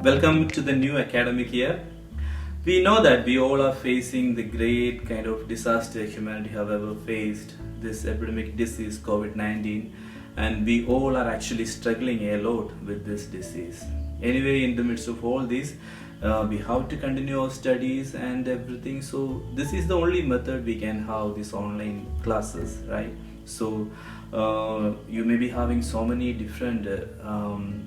welcome to the new academic year. We know that we all are facing the great kind of disaster humanity have ever faced, this epidemic disease COVID-19, and we all are actually struggling a lot with this disease. Anyway, in the midst of all this, we have to continue our studies and everything. So this is the only method we can have these online classes, right? So you may be having so many different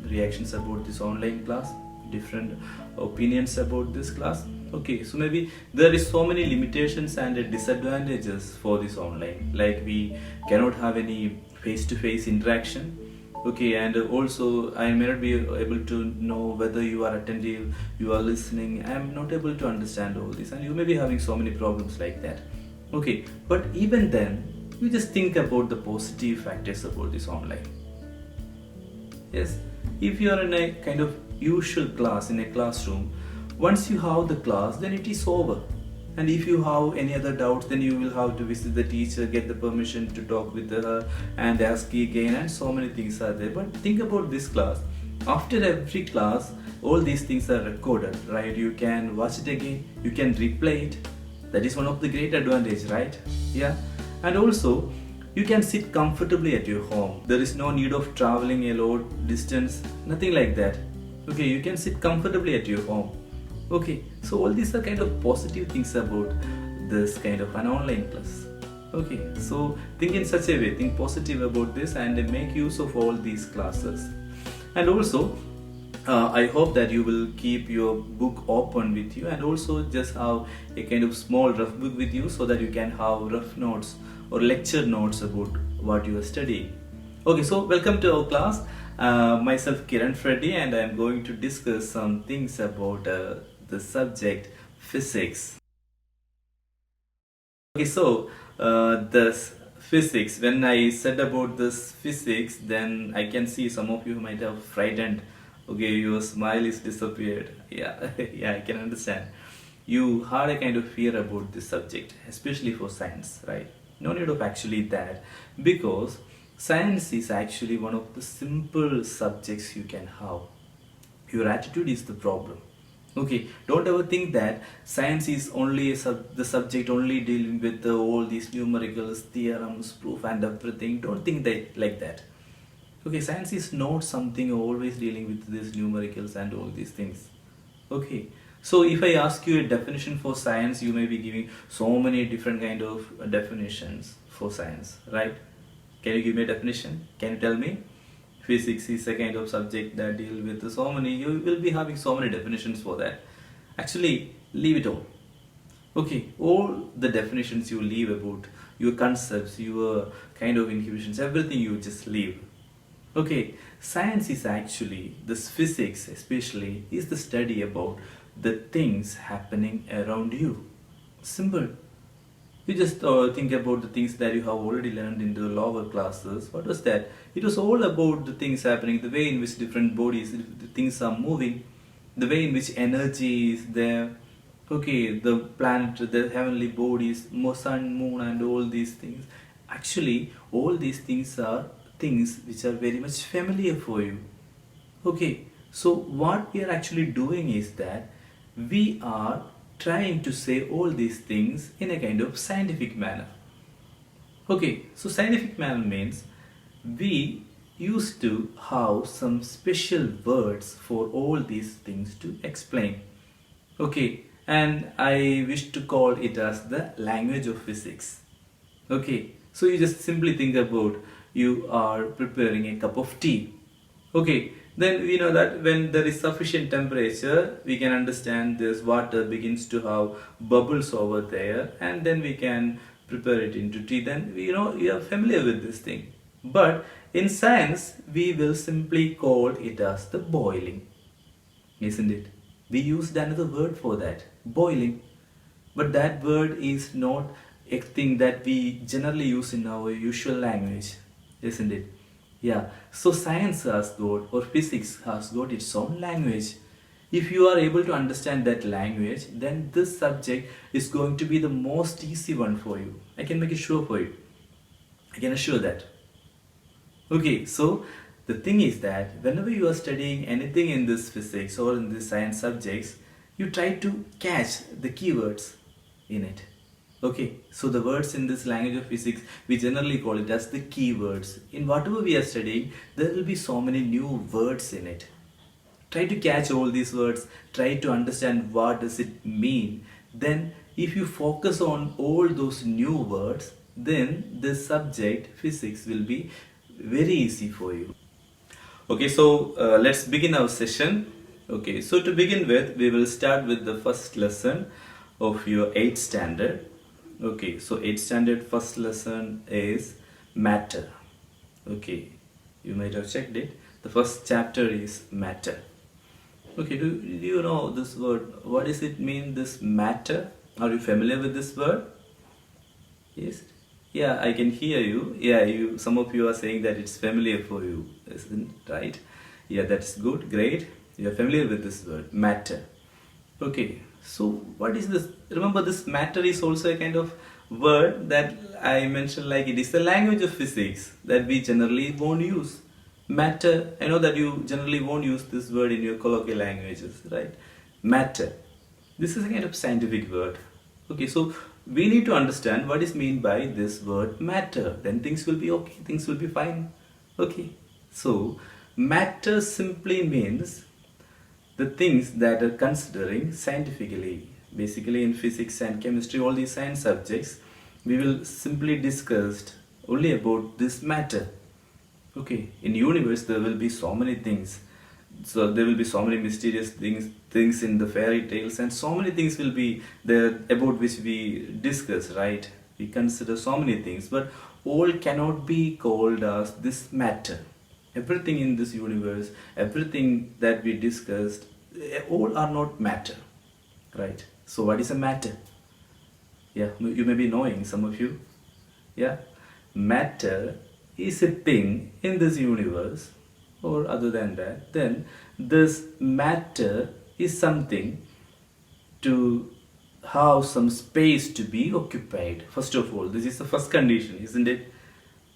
reactions about this online class, different opinions about this class. Okay, so maybe there is so many limitations and disadvantages for this online, like we cannot have any face-to-face interaction. Okay, and also I may not be able to know whether you are attentive, you are listening. I am not able to understand all this, and you may be having so many problems like that. Okay, but even then, you just think about the positive factors about this online. Yes, if you are in a kind of usual class in a classroom, once you have the class, then it is over. And if you have any other doubts, then you will have to visit the teacher, get the permission to talk with her and ask again, and so many things are there. But think about this class. After every class, all these things are recorded, right? You can watch it again, you can replay it. That is one of the great advantage, right? Yeah. And also, you can sit comfortably at your home. There is no need of traveling a lot distance, nothing like that. Okay, you can sit comfortably at your home. Okay, so all these are kind of positive things about this kind of an online class. Okay, so think in such a way, think positive about this and make use of all these classes. And also, I hope that you will keep your book open with you, and also just have a kind of small rough book with you so that you can have rough notes or lecture notes about what you are studying. Okay, so welcome to our class. Myself Kiran Freddy, and I am going to discuss some things about the subject physics. Okay, so this physics, when I said about this physics, then I can see some of you might have frightened. Okay, your smile is disappeared. Yeah, yeah, I can understand. You had a kind of fear about this subject, especially for science, right? No need of actually that, because science is actually one of the simple subjects you can have. Your attitude is the problem. Okay, don't ever think that science is only the subject only dealing with all these numericals, theorems, proof and everything. Don't think that like that. Okay, science is not something always dealing with these numericals and all these things. Okay, so if I ask you a definition for science, you may be giving so many different kind of definitions for science, right? Can you give me a definition? Can you tell me? Physics is a kind of subject that deal with so many, you will be having so many definitions for that. Actually, leave it all. Okay, all the definitions you leave about your concepts, your kind of inhibitions, everything you just leave. Okay, science is actually, this physics especially, is the study about the things happening around you. Simple. You just think about the things that you have already learned in the lower classes. What was that? It was all about the things happening, the way in which different bodies, the things are moving, the way in which energy is there. Okay, the planet, the heavenly bodies, sun, moon and all these things. Actually, all these things are things which are very much familiar for you. Okay, so what we are actually doing is that we are trying to say all these things in a kind of scientific manner. Okay, so scientific manner means we used to have some special words for all these things to explain. Okay, and I wish to call it as the language of physics. Okay, so you just simply think about you are preparing a cup of tea. Okay, then we know that when there is sufficient temperature, we can understand this water begins to have bubbles over there, and then we can prepare it into tea. Then you are familiar with this thing. But in science, we will simply call it as the boiling, isn't it? We used another word for that, boiling. But that word is not a thing that we generally use in our usual language, isn't it? Yeah, so science has got, or physics has got its own language. If you are able to understand that language, then this subject is going to be the most easy one for you. I can make it sure for you. I can assure that. Okay, so The thing is that whenever you are studying anything in this physics or in the science subjects, you try to catch the keywords in it. Okay, so the words in this language of physics, we generally call it as the keywords. In whatever we are studying, there will be so many new words in it. Try to catch all these words, try to understand what does it mean. Then if you focus on all those new words, then the subject physics will be very easy for you. Okay, so let's begin our session. Okay, so to begin with, we will start with the first lesson of your 8th standard. Okay, so 8th standard first lesson is matter. Okay, you might have checked it. The first chapter is matter. Okay, do you know this word? What does it mean, this matter? Are you familiar with this word? Yes? Yeah, I can hear you. Yeah, some of you are saying that it's familiar for you, isn't it? Right? Yeah, that's good, great. You're familiar with this word, matter. Okay, so what is this? Remember, this matter is also a kind of word that I mentioned, like it is the language of physics that we generally won't use. Matter, I know that you generally won't use this word in your colloquial languages, right? Matter. This is a kind of scientific word. Okay, so we need to understand what is meant by this word matter. Then things will be okay, things will be fine. Okay, so matter simply means the things that are considering scientifically. Basically in physics and chemistry, all these science subjects, we will simply discuss only about this matter. Okay, in universe there will be so many things. So there will be so many mysterious things in the fairy tales, and so many things will be there about which we discuss, right? We consider so many things, but all cannot be called as this matter. Everything in this universe, everything that we discussed, all are not matter, right? So what is a matter? Yeah, you may be knowing, some of you. Yeah, matter is a thing in this universe, or other than that, then this matter is something to have some space to be occupied. First of all, this is the first condition, isn't it?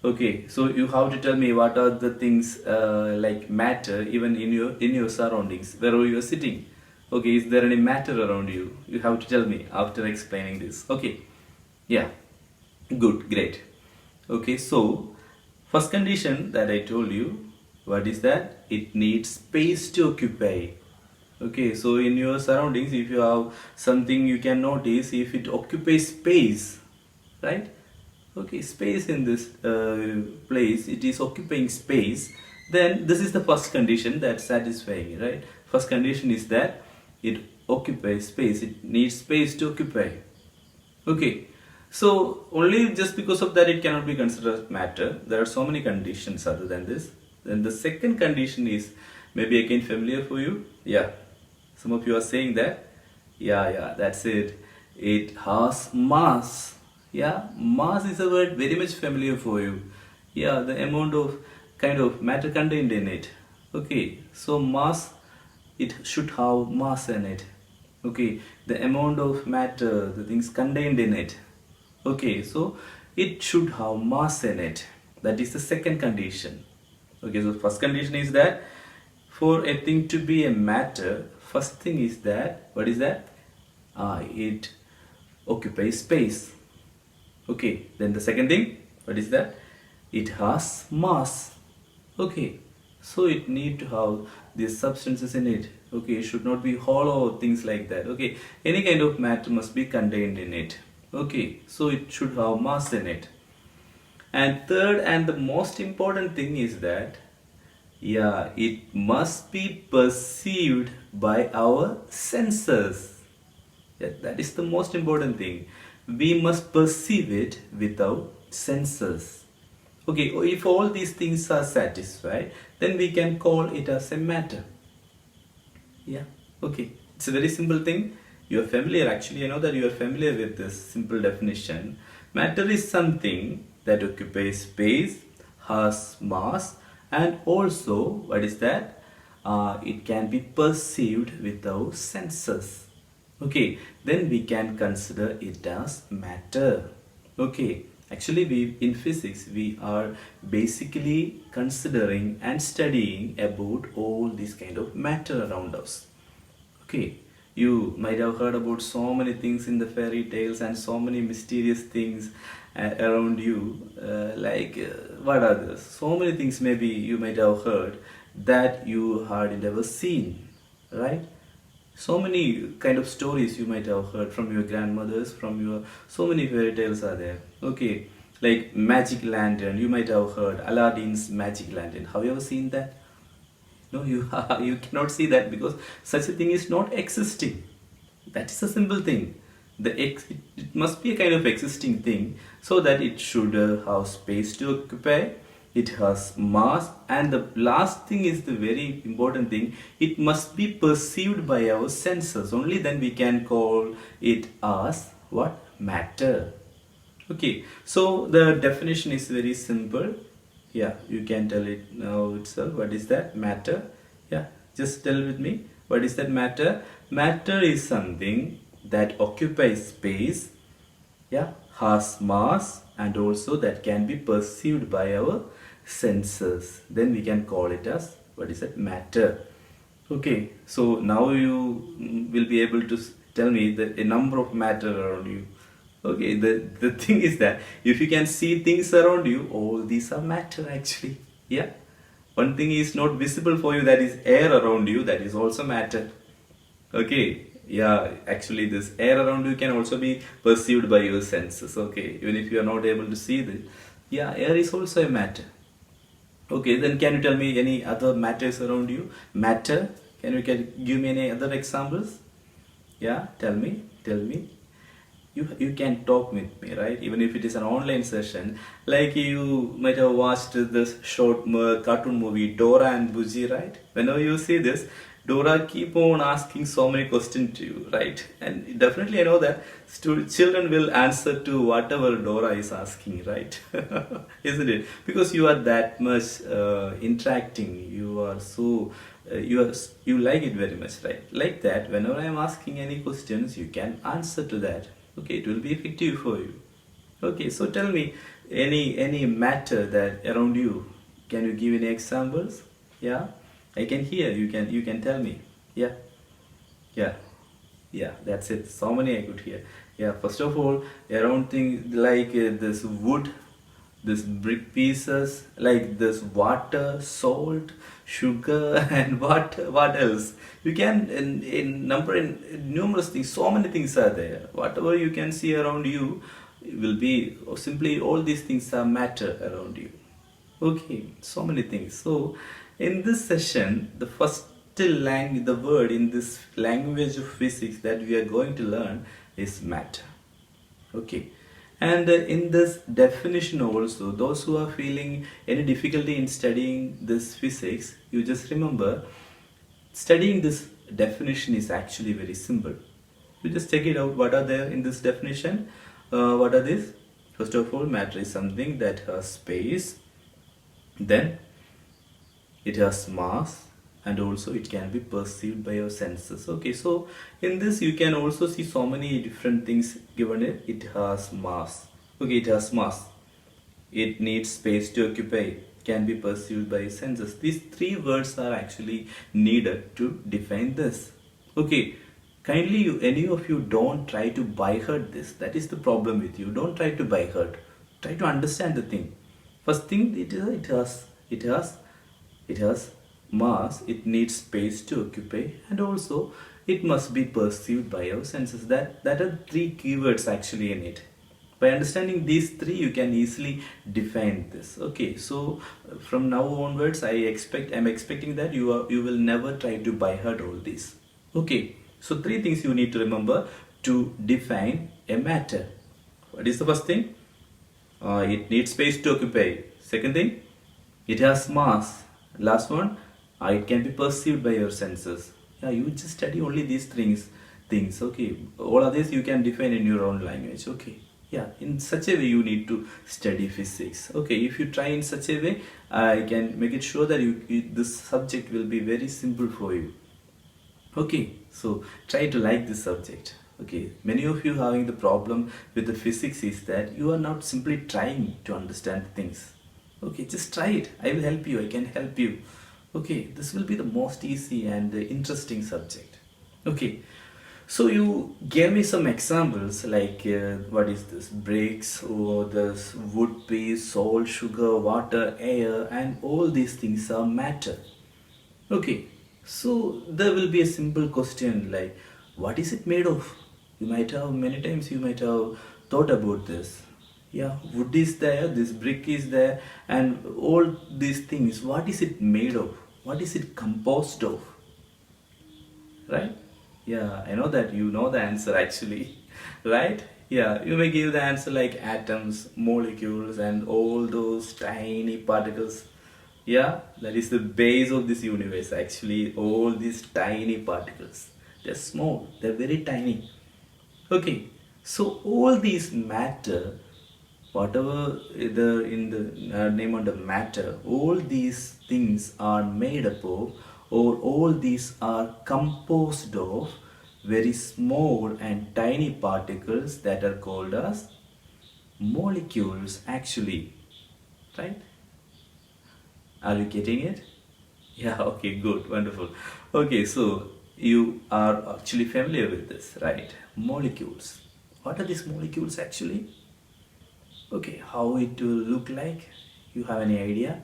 Okay, so you have to tell me what are the things like matter even in your surroundings, wherever you are sitting. Okay, is there any matter around you? You have to tell me after explaining this. Okay, yeah, good, great. Okay, so first condition that I told you, what is that? It needs space to occupy. Okay, so in your surroundings, if you have something, you can notice if it occupies space, right? Okay, space in this place, it is occupying space, then this is the first condition that's satisfying, right? First condition is that it occupies space, it needs space to occupy. Okay, so only just because of that it cannot be considered matter. There are so many conditions other than this. Then the second condition is maybe again familiar for you. Yeah, some of you are saying that. Yeah, that's it. It has mass. Yeah, mass is a word very much familiar for you. Yeah, the amount of kind of matter contained in it. Okay, so mass, it should have mass in it. Okay, the amount of matter, the things contained in it. Okay, so it should have mass in it. That is the second condition. Okay, so first condition is that for a thing to be a matter, first thing is that, what is that? It occupies space. Okay, then the second thing, what is that? It has mass. Okay, so it need to have these substances in it. Okay, it should not be hollow or things like that. Okay, any kind of matter must be contained in it. Okay, so it should have mass in it. And third and the most important thing is that, yeah, it must be perceived by our senses. Yeah, that is the most important thing. We must perceive it with our senses. Okay, if all these things are satisfied, then we can call it as a matter. Yeah, okay. It's a very simple thing. You are familiar, actually, I know that you are familiar with this simple definition. Matter is something that occupies space, has mass, and also, what is that? It can be perceived with our senses. Okay, then we can consider it as matter. Okay, Actually, we in physics we are basically considering and studying about all this kind of matter around us. Okay, you might have heard about so many things in the fairy tales and so many mysterious things around you. What are those? So many things maybe you might have heard that you hardly ever seen, right? So many kind of stories you might have heard from your grandmothers, from your so many fairy tales are there. Okay, like magic lantern, you might have heard Aladdin's magic lantern. Have you ever seen that? No, you you cannot see that because such a thing is not existing. That is a simple thing. It must be a kind of existing thing so that it should have space to occupy. It has mass, and the last thing is the very important thing. It must be perceived by our senses. Only then we can call it as what? Matter. Okay, so the definition is very simple. Yeah, you can tell it now itself. What is that? Matter. Yeah, just tell with me. What is that matter? Matter is something that occupies space, yeah, has mass, and also that can be perceived by our senses. Then we can call it as what is that? Matter. Okay, so now you will be able to tell me the a number of matter around you. Okay, the thing is that if you can see things around you, all these are matter actually. Yeah, one thing is not visible for you, that is air around you, that is also matter. Okay, yeah, actually this air around you can also be perceived by your senses. Okay, even if you are not able to see this, yeah, air is also a matter. Okay, then can you tell me any other matters around you? Matter, can give me any other examples? Yeah, tell me. You can talk with me, right? Even if it is an online session, like you might have watched this short cartoon movie Dora and Buji, right? Whenever you see this, Dora keep on asking so many questions to you, right? And definitely I know that children will answer to whatever Dora is asking, right? Isn't it? Because you are that much interacting, you are so you like it very much, right? Like that, whenever I am asking any questions, you can answer to that. Okay, it will be effective for you. Okay, so tell me any matter that around you. Can you give any examples? Yeah, I can hear. You can tell me. Yeah, yeah, yeah. That's it. So many I could hear. Yeah. First of all, around things like this wood, this brick pieces, like this water, salt, sugar, and what else? You can in number in numerous things. So many things are there. Whatever you can see around you will be simply all these things are matter around you. Okay, so many things. So in this session, the first the word in this language of physics that we are going to learn is matter. Okay, and in this definition also, those who are feeling any difficulty in studying this physics, you just remember studying this definition is actually very simple. You just check it out. What are there in this definition? What are these? First of all, matter is something that has space, then it has mass, and also it can be perceived by your senses. Okay, so in this you can also see so many different things given it has mass. Okay, it has mass, it needs space to occupy, can be perceived by senses. These three words are actually needed to define this. Okay, kindly any of you don't try to by heart this. That is the problem with you. Don't try to by heart, try to understand the thing. First thing, it has mass, it needs space to occupy, and also it must be perceived by our senses. That are three keywords actually in it. By understanding these three, you can easily define this. Okay, so from now onwards, I'm expecting that you will never try to by heart all these. Okay, so three things you need to remember to define a matter. What is the first thing? It needs space to occupy. Second thing, it has mass. Last one, it can be perceived by your senses. Yeah, you just study only these things. Okay, all others you can define in your own language. Okay, yeah, in such a way you need to study physics. Okay, if you try in such a way, I can make it sure that this subject will be very simple for you. Okay, so try to like this subject. Okay, many of you having the problem with the physics is that you are not simply trying to understand things. Okay, just try it. I will help you. I can help you. Okay, this will be the most easy and interesting subject. Okay, so you gave me some examples like what is this? Bricks or this wood piece, salt, sugar, water, air, and all these things are matter. Okay, so there will be a simple question like, what is it made of? You might have many times you might have thought about this. Yeah, wood is there, this brick is there, and all these things. What is it made of? What is it composed of? Right? Yeah, I know that you know the answer actually, right? Yeah, you may give the answer like atoms, molecules, and all those tiny particles. Yeah, that is the base of this universe actually. All these tiny particles, they're small, they're very tiny. Okay, so all these matter, whatever the in the name of the matter, all these things are made up of, or all these are composed of very small and tiny particles that are called as molecules actually, right? Are you getting it? Yeah, okay, good, wonderful. Okay, so you are actually familiar with this, right? Molecules. What are these molecules actually? Okay, how it will look like? You have any idea?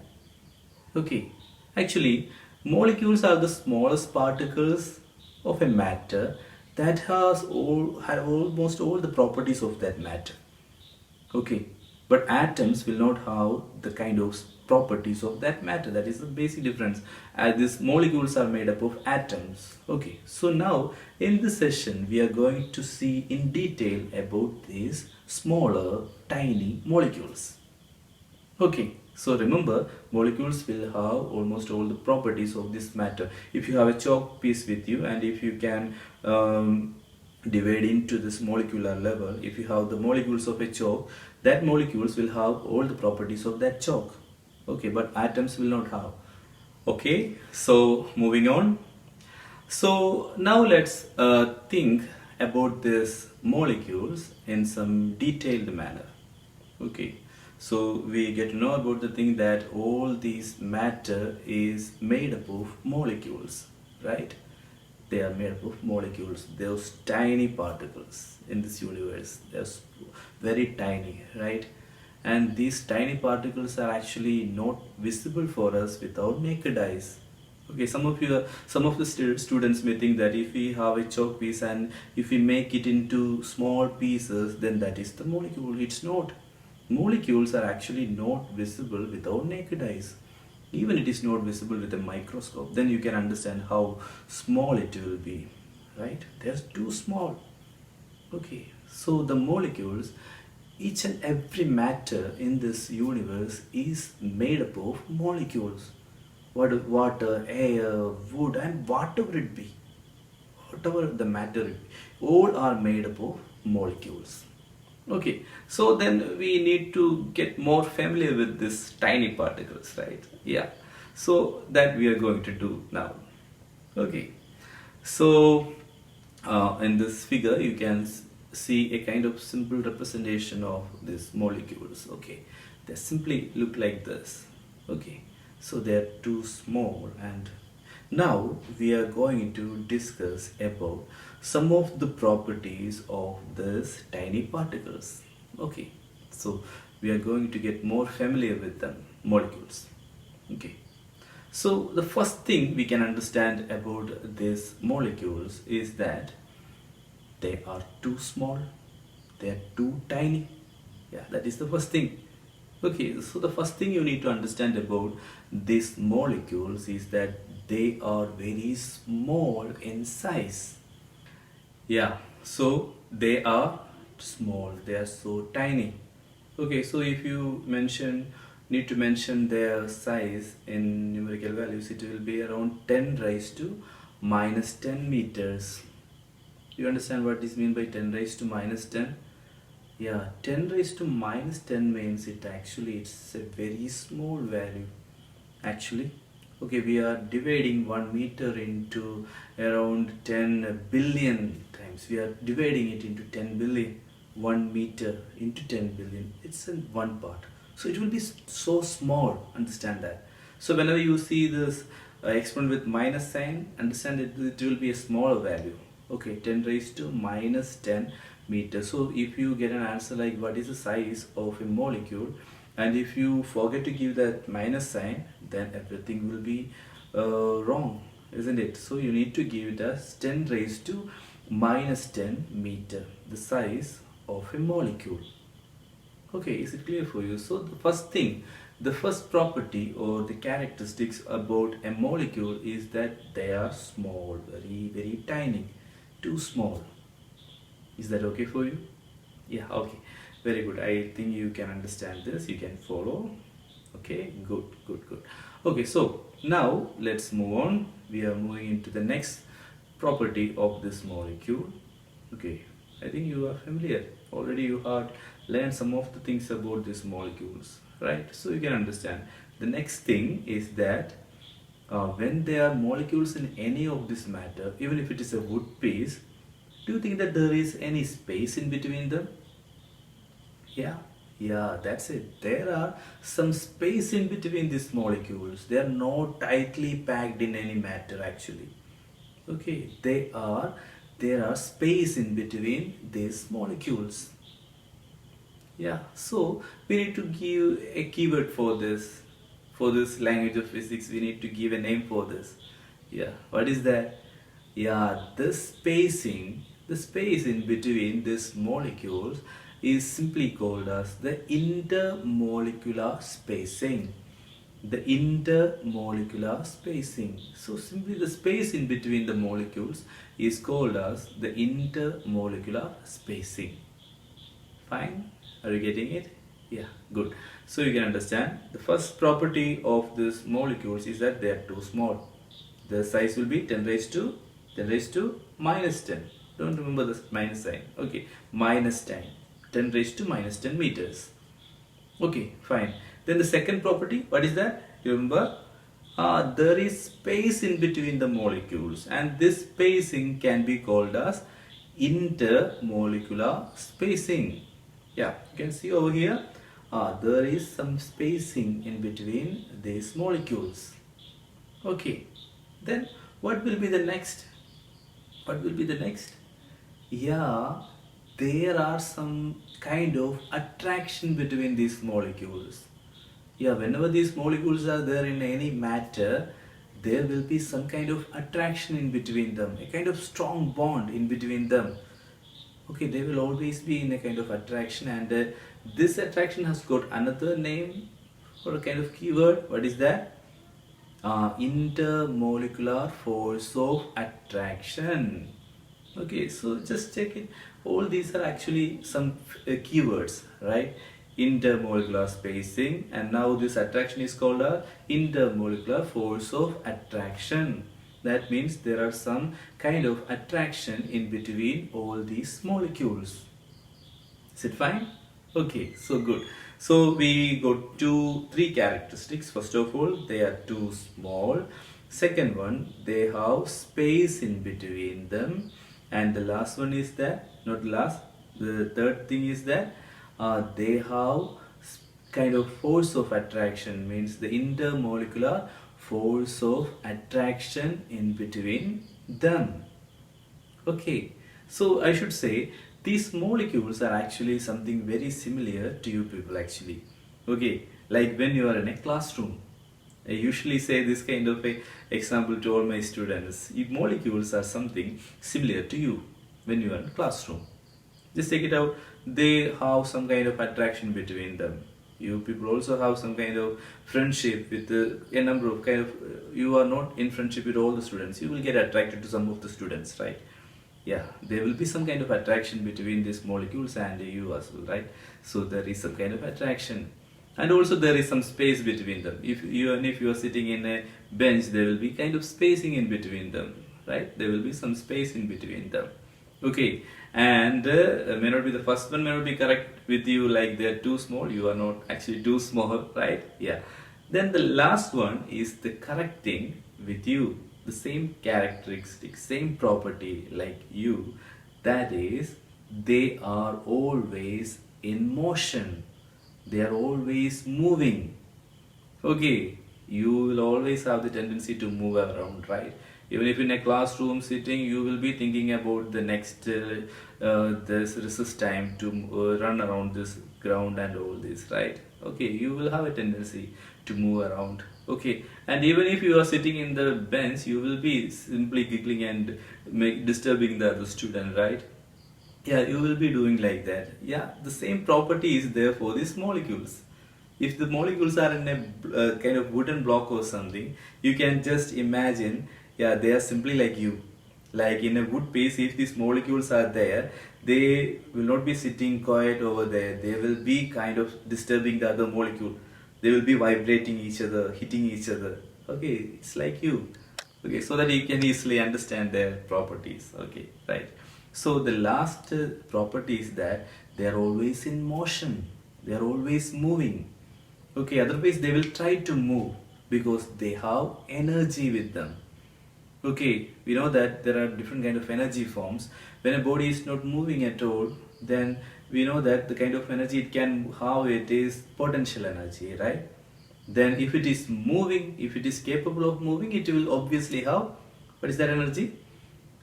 Okay, actually, molecules are the smallest particles of a matter that have almost all the properties of that matter. Okay, but atoms will not have the kind of properties of that matter. That is the basic difference, as these molecules are made up of atoms. Okay, so now in this session we are going to see in detail about these smaller tiny molecules. Okay, so remember, molecules will have almost all the properties of this matter. If you have a chalk piece with you, and if you can divide into this molecular level, if you have the molecules of a chalk, that molecules will have all the properties of that chalk. Okay, but atoms will not have. Okay, so moving on. So now let's think about these molecules in some detailed manner. Okay, so we get to know about the thing that all these matter is made up of molecules, right? They are made up of molecules, those tiny particles in this universe. They're very tiny, right? And these tiny particles are actually not visible for us with our naked eyes. Okay, some of the students may think that if we have a chalk piece and if we make it into small pieces, then that is the molecule. It's not. Molecules are actually not visible with our naked eyes. Even it is not visible with a microscope. Then you can understand how small it will be, right? They're too small. Okay, so the molecules, each and every matter in this universe is made up of molecules. Water, air, wood, and whatever it be, whatever the matter it be, all are made up of molecules. Okay, so then we need to get more familiar with these tiny particles, right? Yeah, so that we are going to do now. Okay, so in this figure you can see a kind of simple representation of these molecules. Okay, they simply look like this. Okay, so they are too small, and now we are going to discuss about some of the properties of these tiny particles. Okay, so we are going to get more familiar with them, molecules. Okay, so the first thing we can understand about these molecules is that they are too small, they are too tiny. Yeah, that is the first thing. Okay, so the first thing you need to understand about these molecules is that they are very small in size. Yeah, so they are small, they are so tiny. Okay, so if you need to mention their size in numerical values, it will be around 10 raised to minus 10 meters. You understand what this means by 10 raised to minus 10? Yeah, 10 raised to minus 10 means it's a very small value actually. Okay, we are dividing 1 meter into around 10 billion times. We are dividing it into 10 billion. 1 meter into 10 billion. It's in one part. So it will be so small. Understand that. So whenever you see this exponent with minus sign, understand it will be a smaller value. Okay, 10 raised to minus 10 meters. So if you get an answer like what is the size of a molecule, and if you forget to give that minus sign, then everything will be wrong, isn't it? So you need to give it as 10 raised to minus 10 meter, the size of a molecule. Okay, is it clear for you? So the first thing, the first property or the characteristics about a molecule is that they are small, very tiny, too small. Is that okay for you? Yeah, okay, very good. I think you can understand this, you can follow. Okay, good. Okay, so now let's move on. We are moving into the next property of this molecule. Okay, I think you are familiar already. You have learned some of the things about these molecules, right? So you can understand. The next thing is that when there are molecules in any of this matter, even if it is a wood piece, do you think that there is any space in between them? Yeah, that's it. There are some space in between these molecules. They are not tightly packed in any matter actually. Okay, there are space in between these molecules. Yeah, so we need to give a keyword for this. For this language of physics, we need to give a name for this. Yeah, what is that? Yeah, the space in between these molecules is simply called as the intermolecular spacing. The intermolecular spacing. So simply the space in between the molecules is called as the intermolecular spacing. Fine? Are you getting it? Yeah, good. So you can understand the first property of these molecules is that they are too small. The size will be 10 raised to minus 10. Don't remember the minus sign. Okay, minus 10. 10 raised to minus 10 meters. Okay, fine. Then the second property, what is that? You remember? There is space in between the molecules, and this spacing can be called as intermolecular spacing. Yeah, you can see over here, there is some spacing in between these molecules. Okay, then what will be the next? Yeah, there are some kind of attraction between these molecules. Yeah, whenever these molecules are there in any matter, there will be some kind of attraction in between them, a kind of strong bond in between them. Okay, they will always be in a kind of attraction, and this attraction has got another name or a kind of keyword. What is that? Intermolecular force of attraction. Okay, so just check it. All these are actually some keywords, right? Intermolecular spacing, and now this attraction is called a intermolecular force of attraction. That means there are some kind of attraction in between all these molecules. Is it fine? Okay, so good. So we got three characteristics. First of all, they are too small. Second one, they have space in between them. And the last one is that, not last, the third thing is that they have kind of force of attraction, means the intermolecular force of attraction in between them. Okay, so I should say these molecules are actually something very similar to you people actually. Okay, like when you are in a classroom, I usually say this kind of a example to all my students. If molecules are something similar to you when you are in a classroom, just take it out. They have some kind of attraction between them. You people also have some kind of friendship with a number of kind of. You are not in friendship with all the students. You will get attracted to some of the students, right? Yeah, there will be some kind of attraction between these molecules and you as well, right? So there is some kind of attraction, and also there is some space between them. If you are sitting in a bench, there will be kind of spacing in between them, right? There will be some space in between them. Okay, and may not be the first one, may not be correct with you, like they are too small. You are not actually too small, right? Yeah. Then the last one is the correct thing with you, the same characteristic, same property like you. That is, they are always in motion. They are always moving. Okay, you will always have the tendency to move around, right? Even if in a classroom sitting, you will be thinking about the next this recess time to run around this ground and all this, right? Okay, you will have a tendency to move around. Okay, and even if you are sitting in the bench, you will be simply giggling and disturbing the other student, right? Yeah, you will be doing like that. Yeah, the same property is there for these molecules. If the molecules are in a kind of wooden block or something, you can just imagine, yeah, they are simply like you. Like in a wood piece, if these molecules are there, they will not be sitting quiet over there. They will be kind of disturbing the other molecule. They will be vibrating each other, hitting each other. Okay, it's like you. Okay, so that you can easily understand their properties. Okay, right. So the last property is that they are always in motion. They are always moving. Okay, otherwise they will try to move because they have energy with them. Okay, we know that there are different kind of energy forms. When a body is not moving at all, then we know that the kind of energy it can have, it is potential energy, right? Then if it is moving, if it is capable of moving, it will obviously have, what is that energy?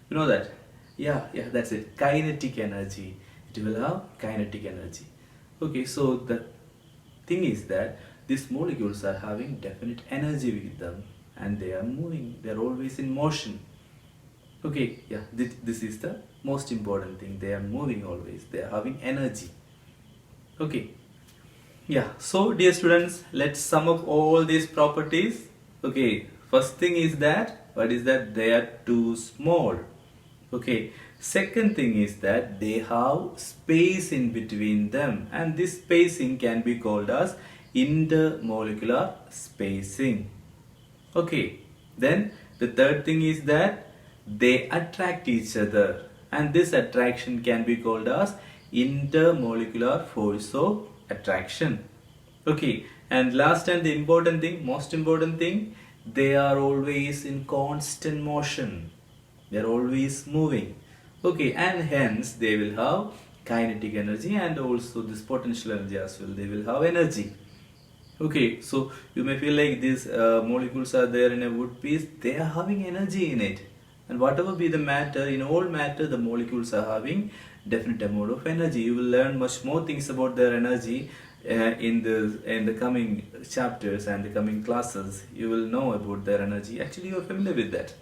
You know that? Yeah, that's it. Kinetic energy. It will have kinetic energy. Okay, so the thing is that these molecules are having definite energy with them and they are moving. They are always in motion. Okay, yeah, this is the most important thing. They are moving always. They are having energy. Okay. Yeah, so dear students, let's sum up all these properties. Okay, first thing is that, what is that? They are too small. Okay, second thing is that they have space in between them, and this spacing can be called as intermolecular spacing. Okay, then the third thing is that they attract each other, and this attraction can be called as intermolecular force of attraction. Okay, and last and the important thing, most important thing, they are always in constant motion. They are always moving. Okay, and hence they will have kinetic energy and also this potential energy as well. They will have energy. Okay, so you may feel like these molecules are there in a wood piece. They are having energy in it, and whatever be the matter, in all matter, the molecules are having definite amount of energy. You will learn much more things about their energy in the coming chapters and the coming classes. You will know about their energy. Actually, you are familiar with that.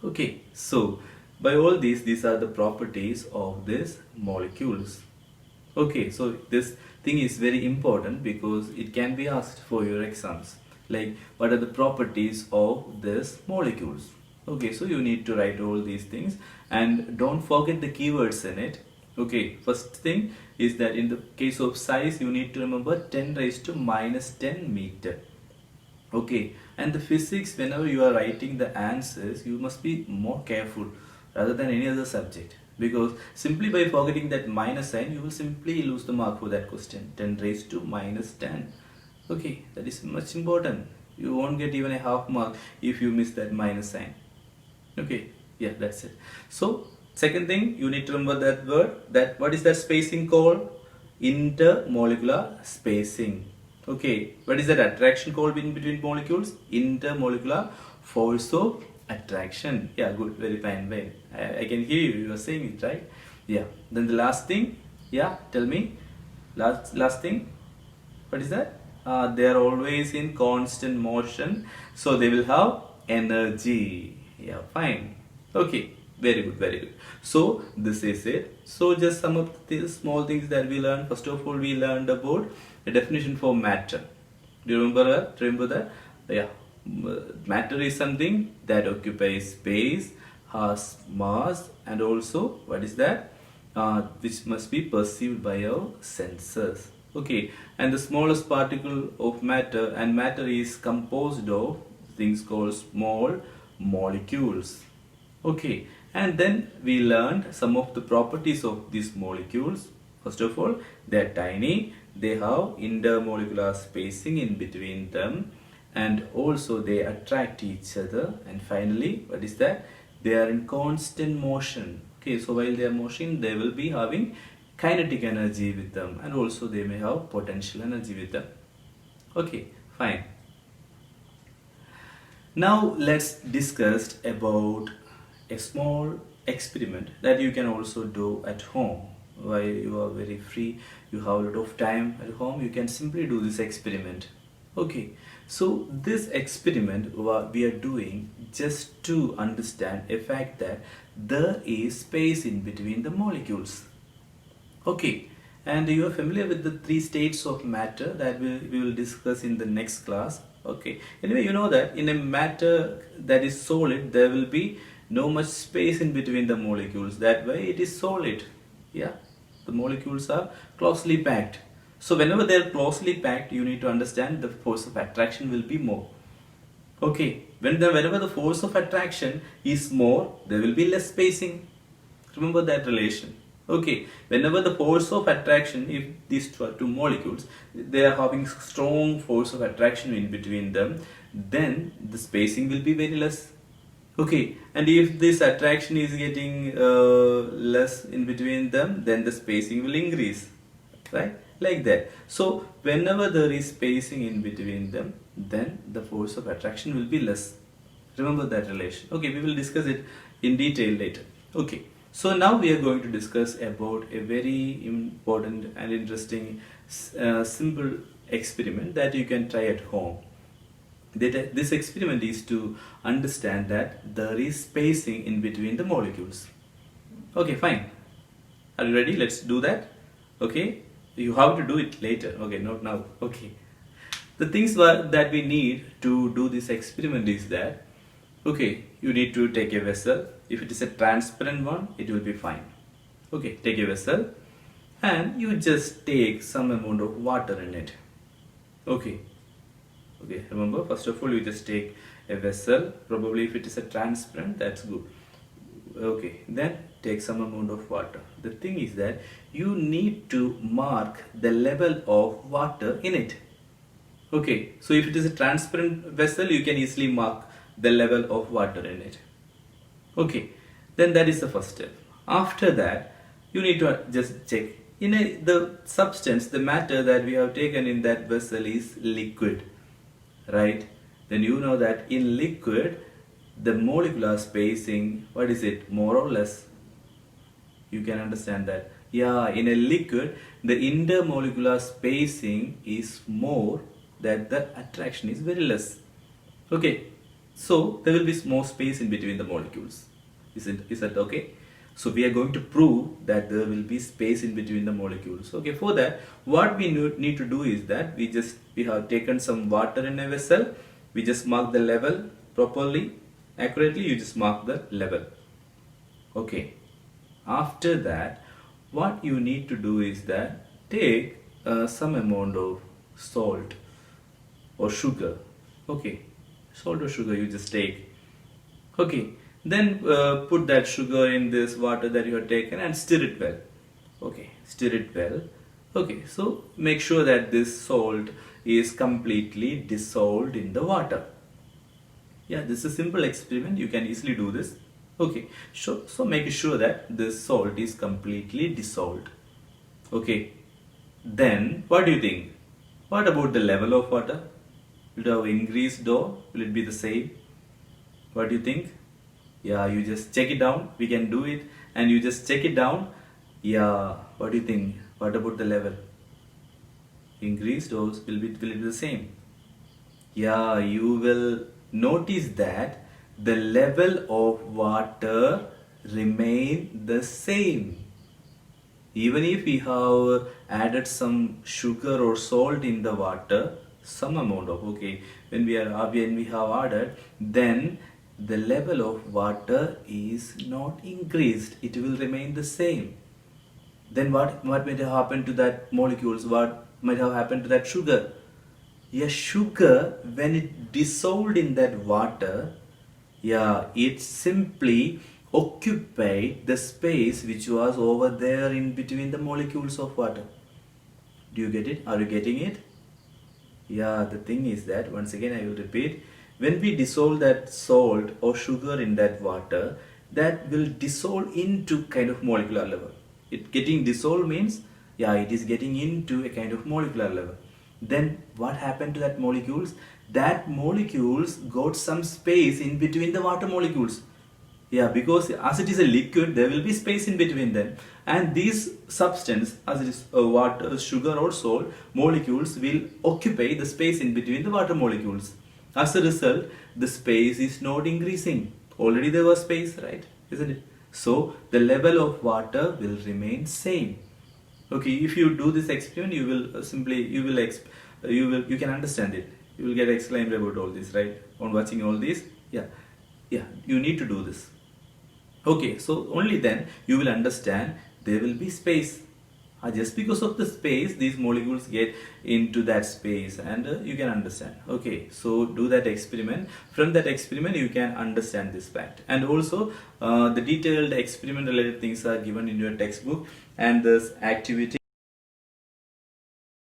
Okay, so by all these are the properties of these molecules. Okay, so this thing is very important because it can be asked for your exams. Like, what are the properties of these molecules? Okay, so you need to write all these things and don't forget the keywords in it. Okay, first thing is that in the case of size, you need to remember 10 raised to minus 10 meter. Okay, and the physics, whenever you are writing the answers, you must be more careful rather than any other subject, because simply by forgetting that minus sign, you will simply lose the mark for that question. 10 raised to minus 10. Okay, that is much important. You won't get even a half mark if you miss that minus sign. Okay, yeah, that's it. So second thing, you need to remember that word, that what is that spacing called? Intermolecular spacing. Okay, what is that attraction called in between molecules? Intermolecular force of attraction. Yeah, good, very fine. I can hear you. You are saying it right. Yeah. Then the last thing. Yeah, tell me. Last thing. What is that? They are always in constant motion, so they will have energy. Yeah, fine. Okay. Very good, very good. So this is it. So just some of the small things that we learned. First of all, we learned about a definition for matter. Do you remember that? Remember that? Yeah. Matter is something that occupies space, has mass, and also what is that? Which must be perceived by our senses. Okay. And the smallest particle of matter, and matter is composed of things called small molecules. Okay, and then we learned some of the properties of these molecules. First of all, they are tiny, they have intermolecular spacing in between them, and also they attract each other. And finally, what is that? They are in constant motion. Okay, so while they are motion, they will be having kinetic energy with them, and also they may have potential energy with them. Okay, fine. Now let's discuss about a small experiment that you can also do at home. While you are very free, you have a lot of time at home, you can simply do this experiment. Okay, so this experiment what we are doing just to understand a fact that there is space in between the molecules. Okay, and you are familiar with the three states of matter that we will discuss in the next class. Okay, anyway, you know that in a matter that is solid, there will be no much space in between the molecules. That way, it is solid. Yeah, the molecules are closely packed. So, whenever they are closely packed, you need to understand the force of attraction will be more. Okay, whenever the force of attraction is more, there will be less spacing. Remember that relation. Okay, whenever the force of attraction, if these two molecules, they are having strong force of attraction in between them, then the spacing will be very less. Okay, and if this attraction is getting less in between them, then the spacing will increase, right? Like that. So whenever there is spacing in between them, then the force of attraction will be less. Remember that relation. Okay, we will discuss it in detail later. Okay, so now we are going to discuss about a very important and interesting simple experiment that you can try at home. This experiment is to understand that there is spacing in between the molecules. Okay, fine. Are you ready? Let's do that. Okay, you have to do it later. Okay, not now. Okay. The things that we need to do this experiment is that, okay, you need to take a vessel. If it is a transparent one, it will be fine. Okay, take a vessel and you just take some amount of water in it. Okay. Okay, remember, first of all, you just take a vessel. Probably if it is a transparent, that's good. Okay, then take some amount of water. The thing is that you need to mark the level of water in it. Okay, so if it is a transparent vessel, you can easily mark the level of water in it. Okay, then that is the first step. After that, you need to just check. The substance, the matter that we have taken in that vessel is liquid, right? Then you know that in liquid, the molecular spacing, what is it, more or less? You can understand that. Yeah, in a liquid, the intermolecular spacing is more, that the attraction is very less. Okay, so there will be more space in between the molecules. Is that okay? So we are going to prove that there will be space in between the molecules. Okay, for that, what we need to do is that we have taken some water in a vessel. We just mark the level properly, accurately. You just mark the level. Okay. After that, what you need to do is that take some amount of salt or sugar. Okay, salt or sugar you just take. Okay, then put that sugar in this water that you have taken and stir it well. Okay, stir it well. Okay, so make sure that this salt is completely dissolved in the water. Yeah, this is a simple experiment. You can easily do this. Okay, so make sure that this salt is completely dissolved. Okay, then what do you think? What about the level of water? Will it have increased or will it be the same? What do you think? Yeah, you just check it down. We can do it and you just check it down. Yeah, what do you think? What about the level? Increased or will it be the same? Yeah, you will notice that the level of water remain the same. Even if we have added some sugar or salt in the water, some amount of, okay, when we have added, then the level of water is not increased. It will remain the same. Then what might have happened to that molecules? What might have happened to that sugar? Yeah, sugar, when it dissolved in that water, yeah, it simply occupied the space which was over there in between the molecules of water. Do you get it? Are you getting it? Yeah, the thing is that, once again I will repeat, when we dissolve that salt or sugar in that water, that will dissolve into kind of molecular level. It getting dissolved means, yeah, it is getting into a kind of molecular level. Then what happened to that molecules? That molecules got some space in between the water molecules. Yeah, because as it is a liquid, there will be space in between them. And these substance, as it is water, sugar or salt, molecules will occupy the space in between the water molecules. As a result, the space is not increasing. Already there was space, right? Isn't it? So, the level of water will remain same. Okay, if you do this experiment, you will you can understand it. You will get explained about all this, right? On watching all this, yeah, you need to do this. Okay, so only then you will understand there will be space. Just because of the space, these molecules get into that space, and you can understand. Okay, so do that experiment. From that experiment, you can understand this fact. And also, the detailed experiment related things are given in your textbook, and this activity